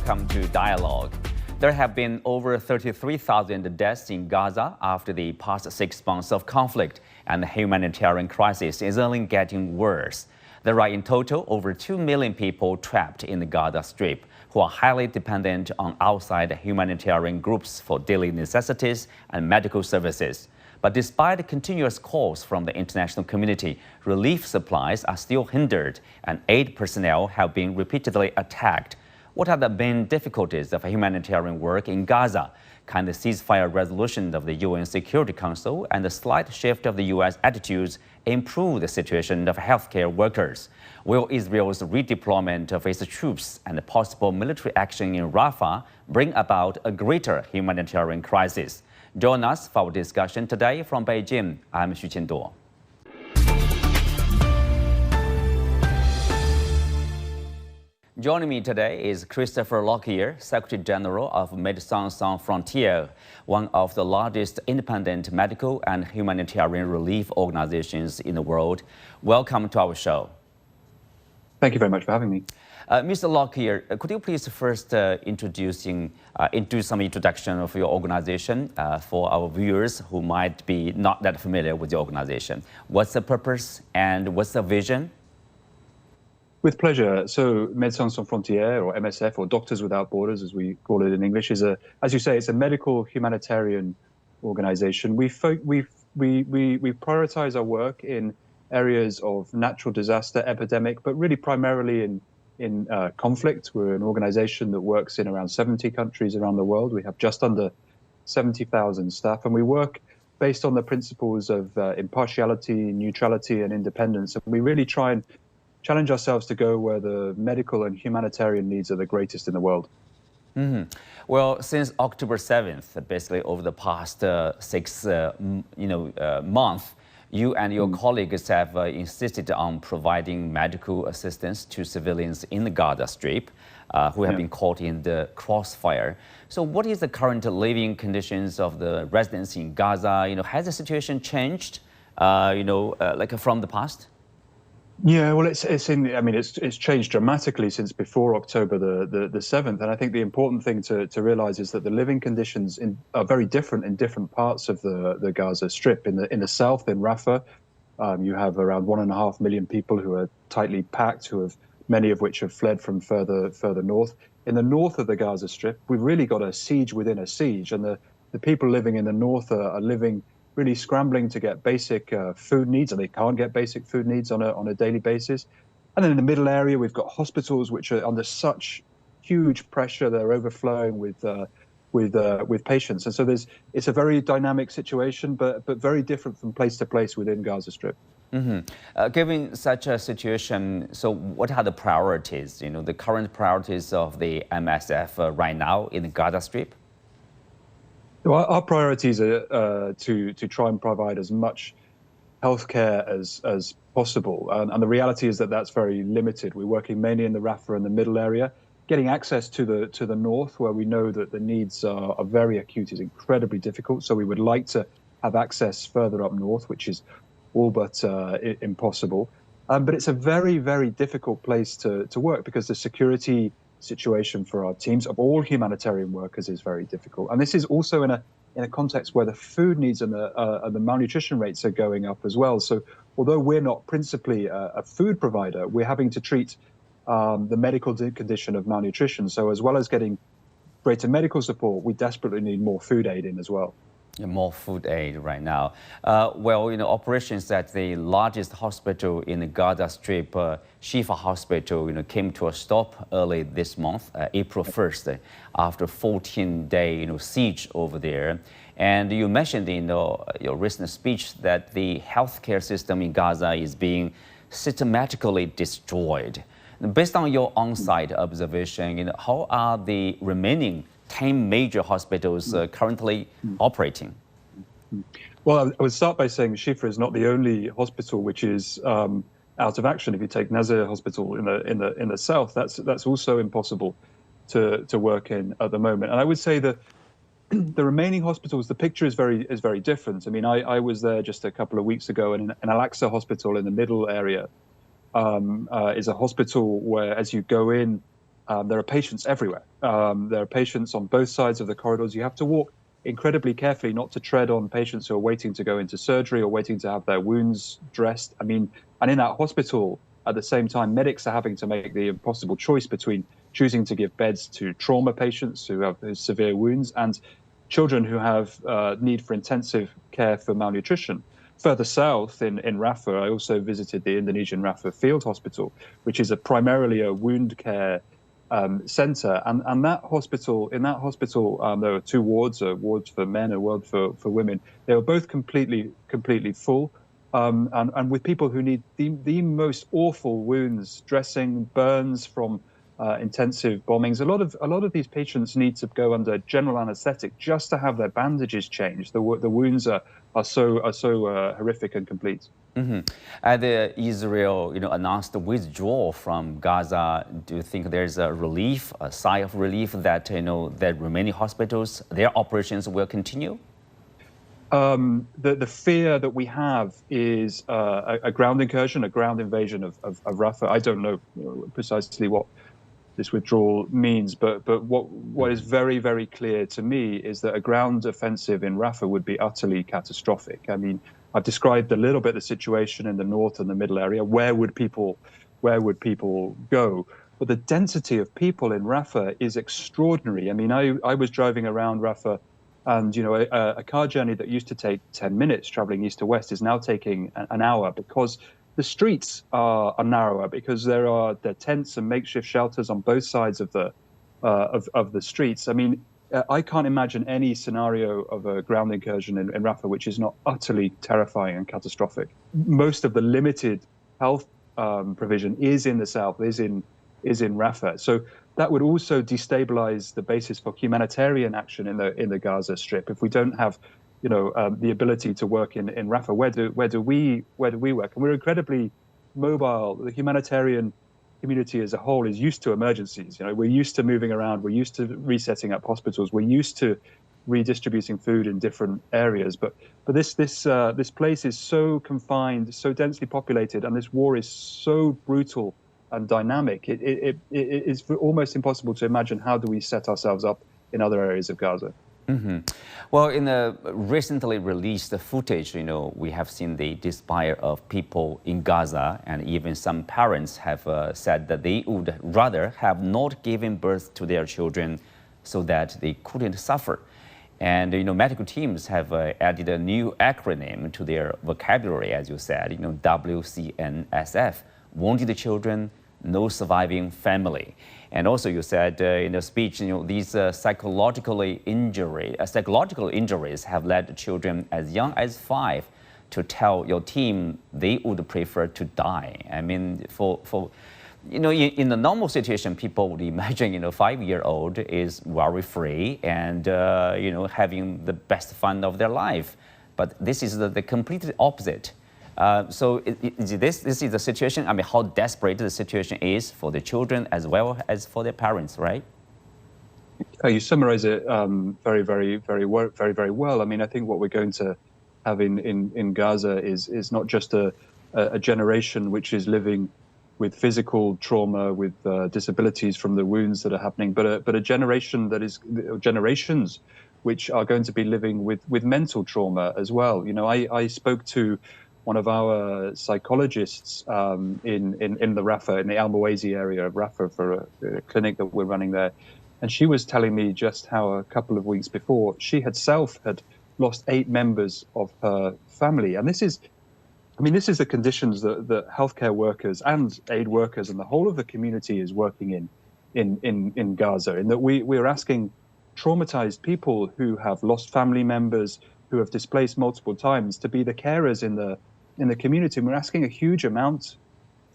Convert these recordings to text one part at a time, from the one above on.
welcome to Dialogue. There have been over 33,000 deaths in Gaza after the past 6 months of conflict, and the humanitarian crisis is only getting worse. There are in total over 2 million people trapped in the Gaza Strip who are highly dependent on outside humanitarian groups for daily necessities and medical services. But despite continuous calls from the international community, relief supplies are still hindered and aid personnel have been repeatedly attacked. What are the main difficulties of humanitarian work in Gaza? Can the ceasefire resolution of the UN Security Council and the slight shift of the U.S. attitudes improve the situation of healthcare workers? Will Israel's redeployment of its troops and possible military action in Rafah bring about a greater humanitarian crisis? Join us for our discussion today from Beijing. I'm Xu Qinduo. Joining me today is Christpher Lockyear, Secretary General of Médecins Sans Frontières, one of the largest independent medical and humanitarian relief organizations in the world. Welcome to our show. Thank you very much for having me. Mr. Lockyear, could you please first do some introduction of your organization for our viewers who might be not that familiar with your organization? What's the purpose and what's the vision? With pleasure. So Médecins Sans Frontières, or MSF, or Doctors Without Borders, as we call it in English, is as you say, it's a medical humanitarian organization. We prioritize our work in areas of natural disaster, epidemic, but really primarily in conflict. We're an organization that works in around 70 countries around the world. We have just under 70,000 staff, and we work based on the principles of impartiality, neutrality, and independence. And we really try and challenge ourselves to go where the medical and humanitarian needs are the greatest in the world. Mm-hmm. Well, since October 7th, basically over the past 6 months, you and your colleagues have insisted on providing medical assistance to civilians in the Gaza Strip who have been caught in the crossfire. So what is the current living conditions of the residents in Gaza? Has the situation changed, like from the past? Yeah, well, it's changed dramatically since before October the 7th, and I think the important thing to realize is that the living conditions are very different in different parts of the Gaza Strip. In the south, in Rafah, you have around 1.5 million people who are tightly packed, many of which have fled from further north. In the north of the Gaza Strip, we've really got a siege within a siege, and the people living in the north are living really scrambling to get basic food needs, and they can't get basic food needs on a daily basis. And then in the middle area, we've got hospitals which are under such huge pressure; they're overflowing with patients. And so it's a very dynamic situation, but very different from place to place within Gaza Strip. Mm-hmm. Given such a situation, so what are the priorities? The current priorities of the MSF right now in the Gaza Strip? Our priorities are to try and provide as much healthcare as possible, and the reality is that that's very limited. We're working mainly in the Rafah and the middle area. Getting access to the north, where we know that the needs are very acute, is incredibly difficult. So we would like to have access further up north, which is all but impossible. But it's a very, very difficult place to work because the security situation for our teams of all humanitarian workers is very difficult, and this is also in a context where the food needs and the malnutrition rates are going up as well. So although we're not principally a food provider, we're having to treat the medical condition of malnutrition. So as well as getting greater medical support, we desperately need more food aid in as well. More food aid right now. Operations at the largest hospital in the Gaza Strip, Shifa Hospital, came to a stop early this month, April 1st, after 14-day, siege over there. And you mentioned in your recent speech that the healthcare system in Gaza is being systematically destroyed. Based on your on-site observation, how are the remaining 10 major hospitals currently operating? Well, I would start by saying Shifa is not the only hospital which is out of action. If you take Nazir Hospital in the south, that's also impossible to work in at the moment. And I would say that the remaining hospitals, the picture is very different. I mean, I was there just a couple of weeks ago, and an Al-Aqsa hospital in the middle area is a hospital where, as you go in, there are patients everywhere. There are patients on both sides of the corridors. You have to walk incredibly carefully not to tread on patients who are waiting to go into surgery or waiting to have their wounds dressed. I mean, and in that hospital, at the same time, medics are having to make the impossible choice between choosing to give beds to trauma patients who have severe wounds and children who have need for intensive care for malnutrition. Further south in Rafah, I also visited the Indonesian Rafah Field Hospital, which is primarily a wound care center. And in that hospital, there were two wards, a ward for men, a ward for women. They were both completely full. And with people who need the most awful wounds, dressing, burns from intensive bombings. A lot of these patients need to go under general anesthetic just to have their bandages changed. The wounds are so horrific and complete. Mm-hmm. And Israel, announced the withdrawal from Gaza. Do you think there's a sigh of relief that that remaining hospitals, their operations will continue? The fear that we have is a ground incursion, a ground invasion of Rafah. I don't know precisely what this withdrawal means, but what is very, very clear to me is that a ground offensive in Rafah would be utterly catastrophic. I mean, I've described a little bit the situation in the north and the middle area. Where would people go? But the density of people in Rafah is extraordinary. I mean, I was driving around Rafah, and a car journey that used to take 10 minutes traveling east to west is now taking an hour because the streets are narrower, because there are tents and makeshift shelters on both sides of the streets. I mean, I can't imagine any scenario of a ground incursion in Rafah which is not utterly terrifying and catastrophic. Most of the limited health provision is in the south, is in Rafah. So that would also destabilize the basis for humanitarian action in the Gaza Strip. If we don't have the ability to work in Rafah, where do we work? And we're incredibly mobile. The humanitarian community as a whole is used to emergencies. We're used to moving around. We're used to resetting up hospitals. We're used to redistributing food in different areas. But this place is so confined, so densely populated, and this war is so brutal and dynamic. It is almost impossible to imagine how do we set ourselves up in other areas of Gaza. Mm-hmm. Well, in the recently released footage, we have seen the despair of people in Gaza, and even some parents have said that they would rather have not given birth to their children so that they couldn't suffer. And, medical teams have added a new acronym to their vocabulary, as you said, WCNSF, wounded children, no surviving family. And also you said in the speech, these psychological injuries have led children as young as 5 to tell your team they would prefer to die. I mean, in the normal situation, people would imagine, 5-year-old is worry-free and, having the best fun of their life. But this is the completely opposite. So this is the situation. I mean, how desperate the situation is for the children as well as for their parents, right? You summarize it very, very, very well. I mean, I think what we're going to have in Gaza is not just a generation which is living with physical trauma, with disabilities from the wounds that are happening, but a generation that is generations which are going to be living with mental trauma as well. I spoke to one of our psychologists in the Rafah, in the Al Muwazi area of Rafah, for a clinic that we're running there. And she was telling me just how a couple of weeks before, she herself had lost 8 members of her family. And this is the conditions that healthcare workers and aid workers and the whole of the community is working in Gaza, in that we're asking traumatized people who have lost family members, who have displaced multiple times, to be the carers in the community. And we're asking a huge amount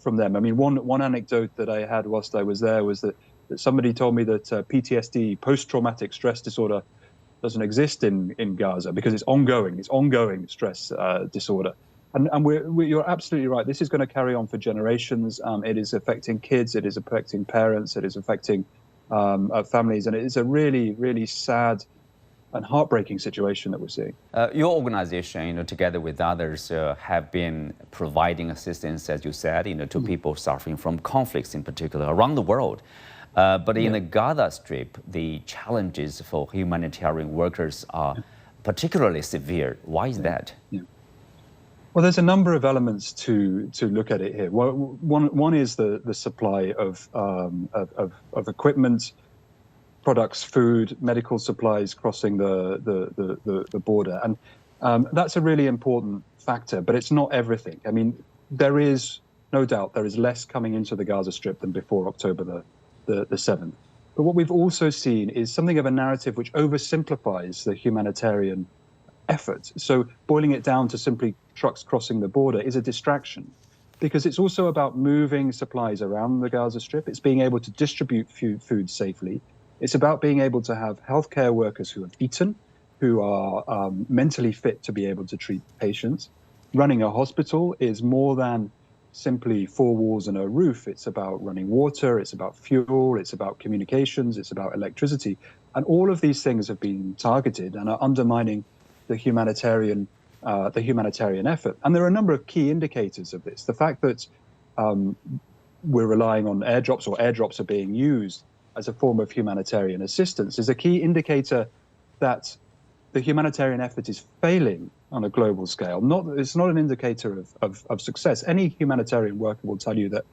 from them. I mean, one anecdote that I had whilst I was there was that somebody told me that PTSD, post-traumatic stress disorder, doesn't exist in Gaza because it's ongoing stress disorder. And you're absolutely right. This is going to carry on for generations. It is affecting kids. It is affecting parents. It is affecting families. And it is a really, really sad and heartbreaking situation that we're seeing. Your organization, together with others, have been providing assistance, as you said, to people suffering from conflicts in particular around the world. But in the Gaza Strip, the challenges for humanitarian workers are particularly severe. Why is that? Well, there's a number of elements to look at it here. One is the supply of equipment, products, food, medical supplies crossing the border, and that's a really important factor. But it's not everything. I mean, there is no doubt there is less coming into the Gaza Strip than before October the 7th. But what we've also seen is something of a narrative which oversimplifies the humanitarian effort. So boiling it down to simply trucks crossing the border is a distraction, because it's also about moving supplies around the Gaza Strip. It's being able to distribute food safely. It's about being able to have healthcare workers who have eaten, who are mentally fit to be able to treat patients. Running a hospital is more than simply four walls and a roof. It's about running water, it's about fuel, it's about communications, it's about electricity. And all of these things have been targeted and are undermining the humanitarian effort. And there are a number of key indicators of this. The fact that we're relying on airdrops, or airdrops are being used as a form of humanitarian assistance, is a key indicator that the humanitarian effort is failing on a global scale. It's not an indicator of success. Any humanitarian worker will tell you that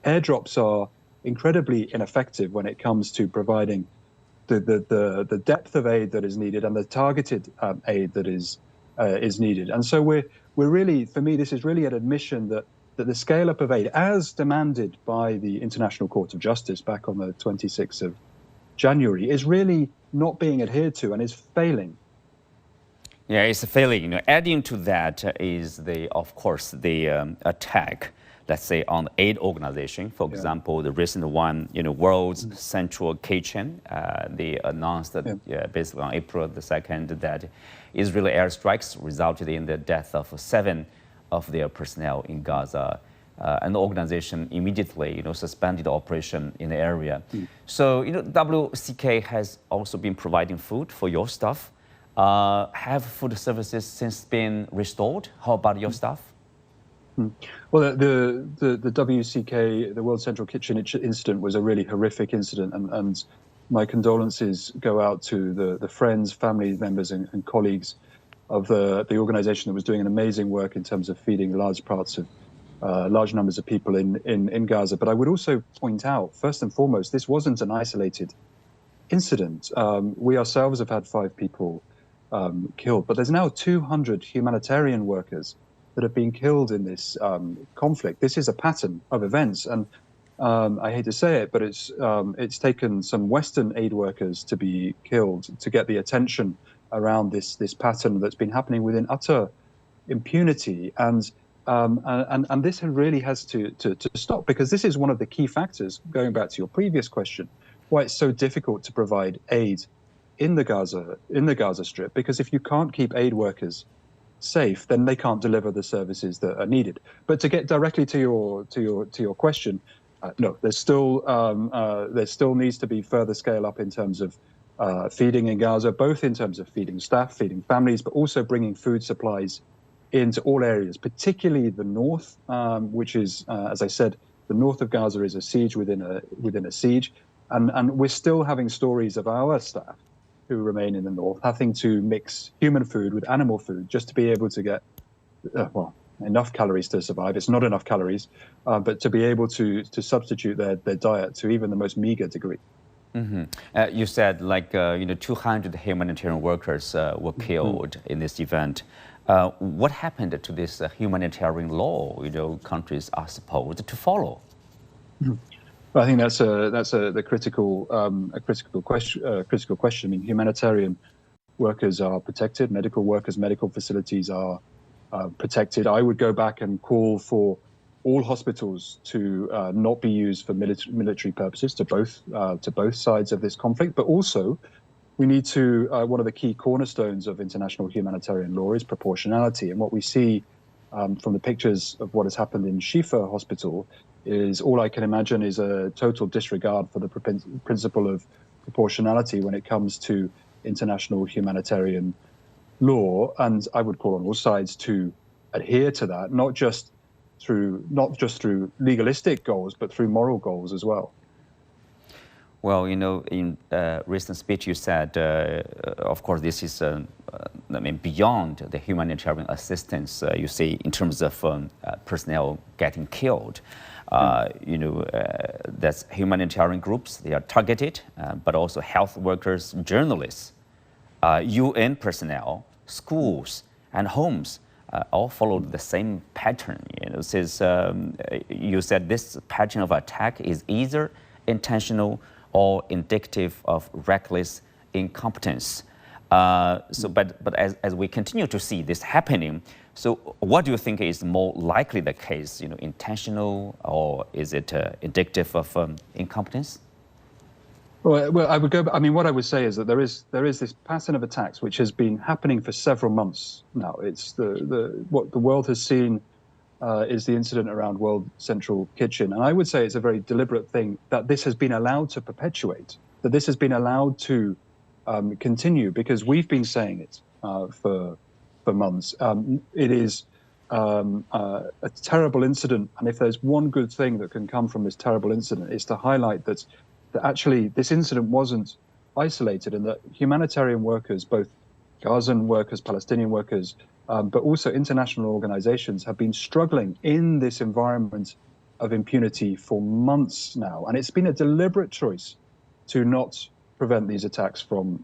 airdrops are incredibly ineffective when it comes to providing the depth of aid that is needed and the targeted aid that is needed. And so we're really, for me, this is really an admission that the scale up of aid, as demanded by the International Court of Justice back on the 26th of January, is really not being adhered to and is failing. Yeah, it's failing. Adding to that is of course, the attack, let's say, on aid organization. For example, the recent one, World's Central Kitchen, they announced that basically on April the 2nd that Israeli airstrikes resulted in the death of 7 of their personnel in Gaza. And the organization immediately, suspended operation in the area. So, WCK has also been providing food for your staff. Have food services since been restored? How about your staff? Well, the WCK, the World Central Kitchen incident, was a really horrific incident, and my condolences go out to the friends, family members, and colleagues of the organization that was doing an amazing work in terms of feeding large numbers of people in Gaza. But I would also point out, first and foremost, this wasn't an isolated incident. We ourselves have had 5 people killed, but there's now 200 humanitarian workers that have been killed in this conflict. This is a pattern of events, and I hate to say it, but it's taken some Western aid workers to be killed to get the attention around this pattern that's been happening within utter impunity, and this really has to stop, because this is one of the key factors, going back to your previous question, why it's so difficult to provide aid in the Gaza Strip, because if you can't keep aid workers safe, then they can't deliver the services that are needed. But to get directly to your question, no, there still needs to be further scale up in terms of feeding in Gaza, both in terms of feeding staff, feeding families, but also bringing food supplies into all areas, particularly the north, which is, as I said, the north of Gaza is a siege within a siege, and we're still having stories of our staff who remain in the north having to mix human food with animal food just to be able to get enough calories to survive. It's not enough calories, but to be able to substitute their diet to even the most meager degree. You said 200 humanitarian workers were killed in this event. What happened to this humanitarian law countries are supposed to follow? I think that's the critical question. I mean, humanitarian workers are protected. Medical workers, medical facilities are protected. I would go back and call for all hospitals to not be used for military purposes to both sides of this conflict. But also, we need to. One of the key cornerstones of international humanitarian law is proportionality, and what we see from the pictures of what has happened in Shifa Hospital is all I can imagine is a total disregard for the principle of proportionality when it comes to international humanitarian law. And I would call on all sides to adhere to that, not just through legalistic goals, but through moral goals as well. Well, in recent speech, you said, of course, this is, beyond the humanitarian assistance. You see, in terms of personnel getting killed, that's humanitarian groups. They are targeted, but also health workers, journalists, UN personnel, schools, and homes. All followed the same pattern. Since you said this pattern of attack is either intentional or indicative of reckless incompetence. But as we continue to see this happening, so what do you think is more likely the case? Intentional, or is it indicative of incompetence? Well, I would go. I mean, what I would say is that there is this pattern of attacks which has been happening for several months now. It's what the world has seen is the incident around World Central Kitchen, and I would say it's a very deliberate thing that this has been allowed to perpetuate, that this has been allowed to continue, because we've been saying it for months. It is a terrible incident, and if there's one good thing that can come from this terrible incident, is to highlight that actually this incident wasn't isolated, and that humanitarian workers, both Gazan workers, Palestinian workers, but also international organizations, have been struggling in this environment of impunity for months now. And it's been a deliberate choice to not prevent these attacks from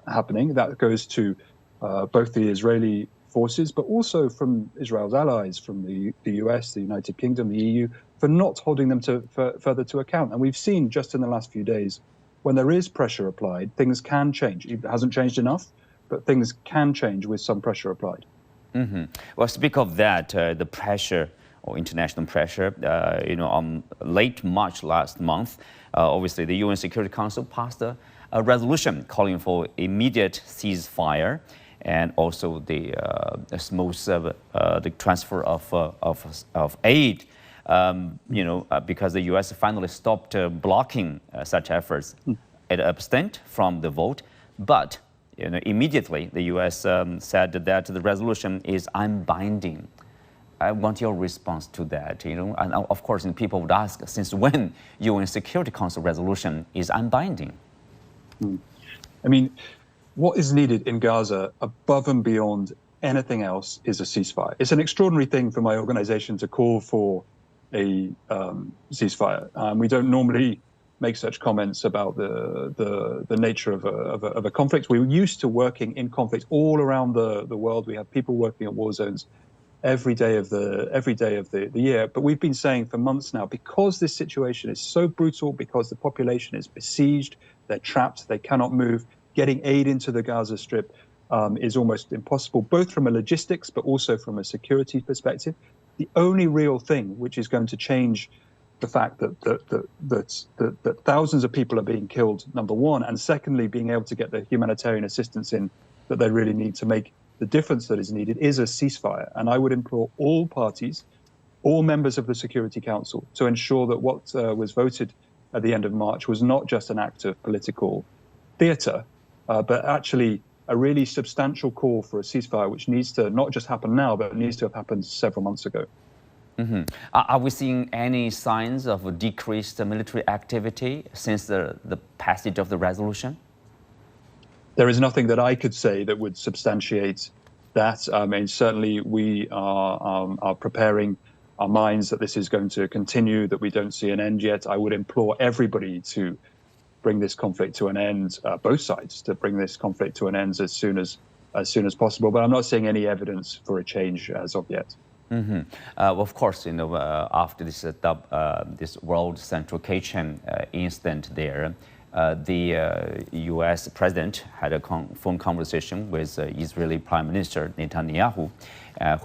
happening. That goes to both the Israeli forces, but also from Israel's allies, from the US, the United Kingdom, the EU, for not holding them further to account. And we've seen just in the last few days, when there is pressure applied, things can change. It hasn't changed enough, but things can change with some pressure applied. Mm-hmm. Well, speak of that, the pressure or international pressure, on late March last month, obviously the UN Security Council passed a resolution calling for immediate ceasefire and also the transfer of aid. Because the U.S. finally stopped blocking such efforts. It abstained from the vote, but immediately the U.S. said that the resolution is unbinding. I want your response to that. And of course, people would ask, since when UN Security Council resolution is unbinding? I mean, what is needed in Gaza, above and beyond anything else, is a ceasefire. It's an extraordinary thing for my organization to call for a ceasefire. We don't normally make such comments about the nature of a conflict. We're used to working in conflict all around the world. We have people working at war zones every day of the year. But we've been saying for months now, because this situation is so brutal, because the population is besieged, they're trapped, they cannot move, getting aid into the Gaza Strip is almost impossible, both from a logistics but also from a security perspective. The only real thing which is going to change the fact that thousands of people are being killed, number one, and secondly, being able to get the humanitarian assistance in that they really need to make the difference that is needed, is a ceasefire. And I would implore all parties, all members of the Security Council, to ensure that what was voted at the end of March was not just an act of political theatre, but actually a really substantial call for a ceasefire, which needs to not just happen now, but it needs to have happened several months ago. Mm-hmm. Are we seeing any signs of a decreased military activity since the passage of the resolution? There is nothing that I could say that would substantiate that. I mean, certainly we are preparing our minds that this is going to continue, that we don't see an end yet. I would implore everybody to bring this conflict to an end, both sides, to bring this conflict to an end as soon as possible. But I'm not seeing any evidence for a change as of yet. Mm-hmm. Well, of course, after this World Central Kitchen incident there, the U.S. president had a phone conversation with Israeli Prime Minister Netanyahu,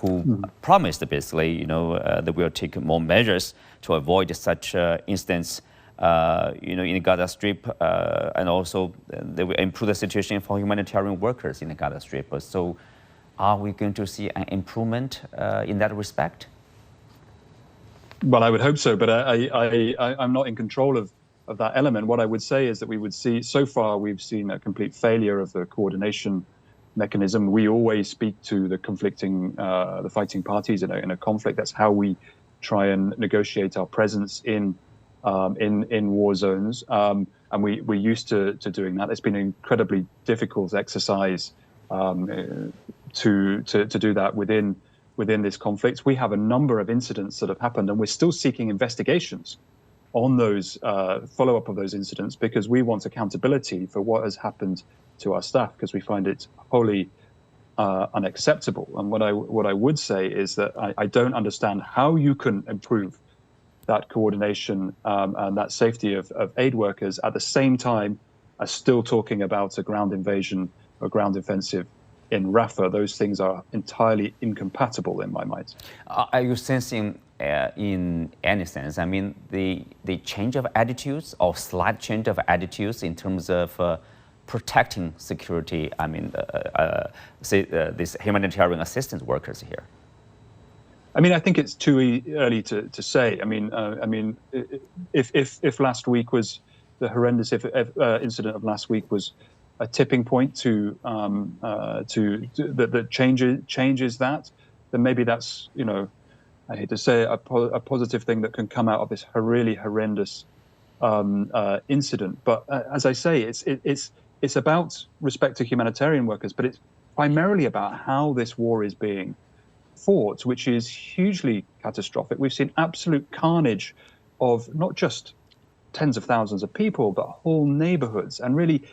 who promised basically, that we'll take more measures to avoid such incidents, in the Gaza Strip, and also they will improve the situation for humanitarian workers in the Gaza Strip. So, are we going to see an improvement in that respect? Well, I would hope so, but I'm not in control of that element. What I would say is that we would see, so far we've seen a complete failure of the coordination mechanism. We always speak to the the fighting parties in a conflict. That's how we try and negotiate our presence in war zones. and we're used to doing that. It's been an incredibly difficult exercise to do that within this conflict. We have a number of incidents that have happened, and we're still seeking investigations on those follow-up of those incidents, because we want accountability for what has happened to our staff, because we find it wholly unacceptable. And what I would say is that I don't understand how you can improve that coordination and that safety of aid workers at the same time as still talking about a ground invasion or ground offensive in Rafah. Those things are entirely incompatible in my mind. Are you sensing in any sense, I mean, the change of attitudes or slight change of attitudes in terms of protecting security, I mean, these humanitarian assistance workers here? I mean, I think it's too early to say. I mean, if last week was the horrendous incident of last week was a tipping point that changes that, then maybe that's, you know, I hate to say it, a positive thing that can come out of this really horrendous incident. But as I say, it's about respect to humanitarian workers, but it's primarily about how this war is being fought, which is hugely catastrophic. We've seen absolute carnage of not just tens of thousands of people, but whole neighborhoods. And really,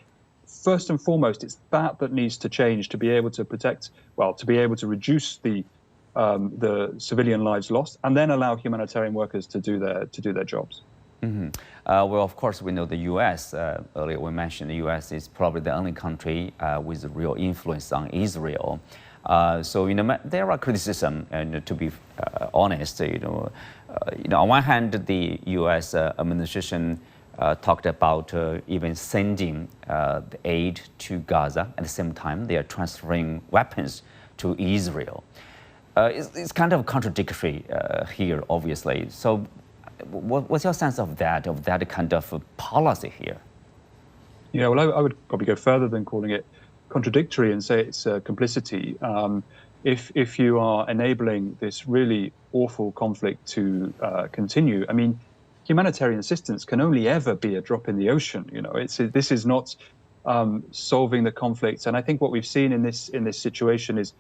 first and foremost, it's that needs to change to be able to protect, well, to be able to reduce the civilian lives lost, and then allow humanitarian workers to do their jobs. Mm-hmm. Well, of course, we know the U.S. Earlier we mentioned the U.S. is probably the only country with real influence on Israel. So, you know, there are criticism, and to be honest, on one hand, the U.S. administration talked about even sending the aid to Gaza. At the same time, they are transferring weapons to Israel. It's kind of contradictory here, obviously. So, what's your sense of that kind of policy here? Yeah, well, I would probably go further than calling it contradictory and say it's complicity. If you are enabling this really awful conflict to continue, I mean, humanitarian assistance can only ever be a drop in the ocean. You know, this is not solving the conflict. And I think what we've seen in this situation is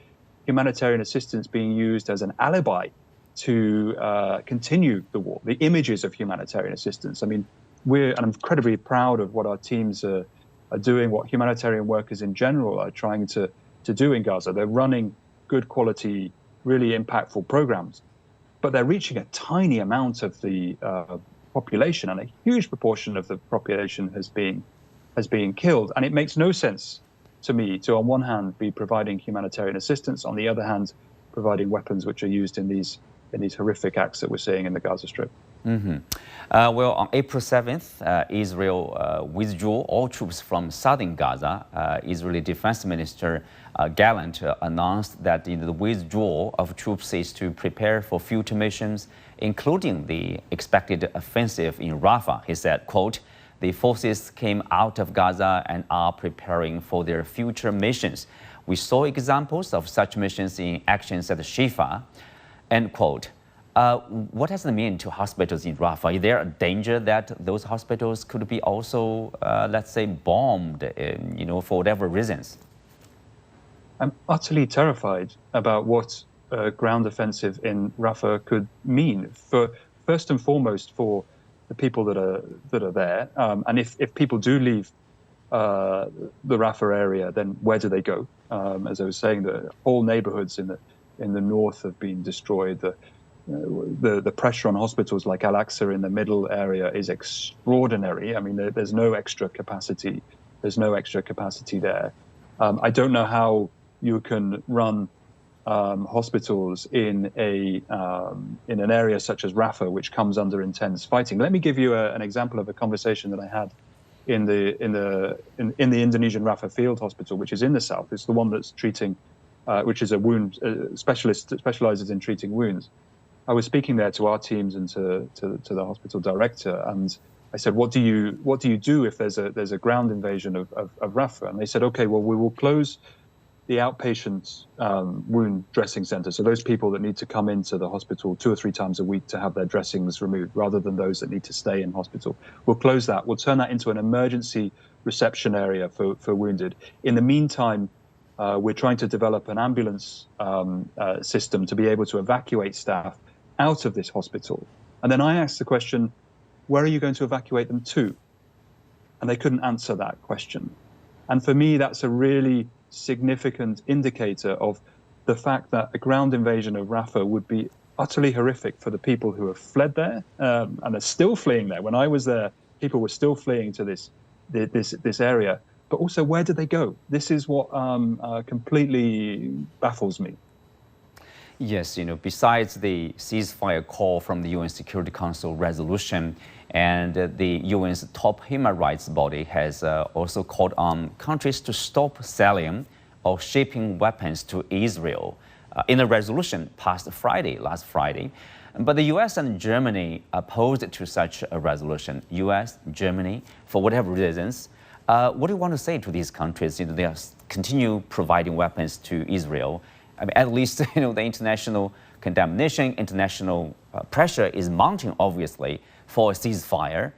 humanitarian assistance being used as an alibi to continue the war. The images of humanitarian assistance. I mean, I'm incredibly proud of what our teams are doing, what humanitarian workers in general are trying to do in Gaza. They're running good quality, really impactful programs, but they're reaching a tiny amount of the population, and a huge proportion of the population has been killed. And it makes no sense to me to, on one hand, be providing humanitarian assistance, on the other hand, providing weapons which are used in these horrific acts that we're seeing in the Gaza Strip. Mm-hmm. Well, on April 7th, Israel withdrew all troops from southern Gaza. Israeli Defense Minister Gallant announced that the withdrawal of troops is to prepare for future missions, including the expected offensive in Rafah. He said, quote, "The forces came out of Gaza and are preparing for their future missions. We saw examples of such missions in actions at Shifa," end quote. What does it mean to hospitals in Rafah? Is there a danger that those hospitals could be also, let's say, bombed, for whatever reasons? I'm utterly terrified about what a ground offensive in Rafah could mean. First and foremost, for the people that are there, and if people do leave the Rafah area, then where do they go? As I was saying, the whole neighborhoods in the north have been destroyed. The pressure on hospitals like Al-Aqsa in the middle area is extraordinary. I mean, there's no extra capacity. There's no extra capacity there. I don't know how you can run hospitals in an area such as Rafah, which comes under intense fighting. Let me give you an example of a conversation that I had in the Indonesian Rafah Field Hospital, which is in the south. It's the one that's treating, which is a wound specialist that specializes in treating wounds. I was speaking there to our teams and to the hospital director, and I said, "What do you do if there's a ground invasion of Rafah?" And they said, "Okay, well, we will close the outpatient wound dressing center, so those people that need to come into the hospital 2 or 3 times a week to have their dressings removed, rather than those that need to stay in hospital. We'll close that. We'll turn that into an emergency reception area for wounded. In the meantime, we're trying to develop an ambulance system to be able to evacuate staff out of this hospital. And then I asked the question, where are you going to evacuate them to? And they couldn't answer that question. And for me, that's a really significant indicator of the fact that a ground invasion of Rafah would be utterly horrific for the people who have fled there and are still fleeing there. When I was there, people were still fleeing to this area. But also, where do they go? This is what completely baffles me. Yes, besides the ceasefire call from the UN Security Council resolution, and the UN's top human rights body has also called on countries to stop selling or shipping weapons to Israel in a resolution passed last Friday. But the US and Germany opposed to such a resolution. US, Germany, for whatever reasons. What do you want to say to these countries? They continue providing weapons to Israel. I mean, at least the international condemnation, international pressure is mounting, obviously, for a ceasefire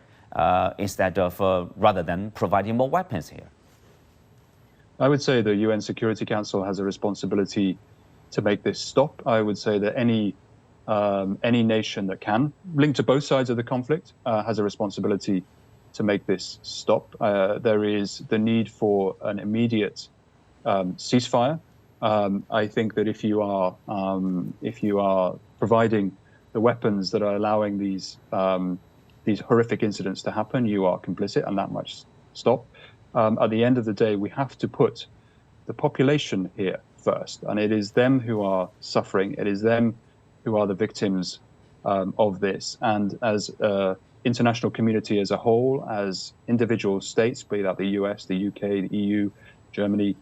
instead of rather than providing more weapons here. I would say the UN Security Council has a responsibility to make this stop. I would say that any nation that can, linked to both sides of the conflict, has a responsibility to make this stop. There is the need for an immediate ceasefire. I think that if you are providing the weapons that are allowing these horrific incidents to happen, you are complicit, and that much stop. At the end of the day, we have to put the population here first, and it is them who are suffering. It is them who are the victims of this. And as international community as a whole, as individual states, be that the US, the UK, the EU, Germany,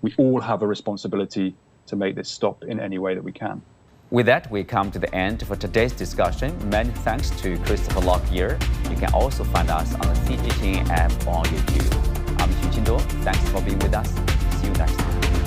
we all have a responsibility to make this stop in any way that we can. With that, we come to the end for today's discussion. Many thanks to Christpher Lockyear. You can also find us on the CGTN app on YouTube. I'm Qin Qinduo. Thanks for being with us. See you next time.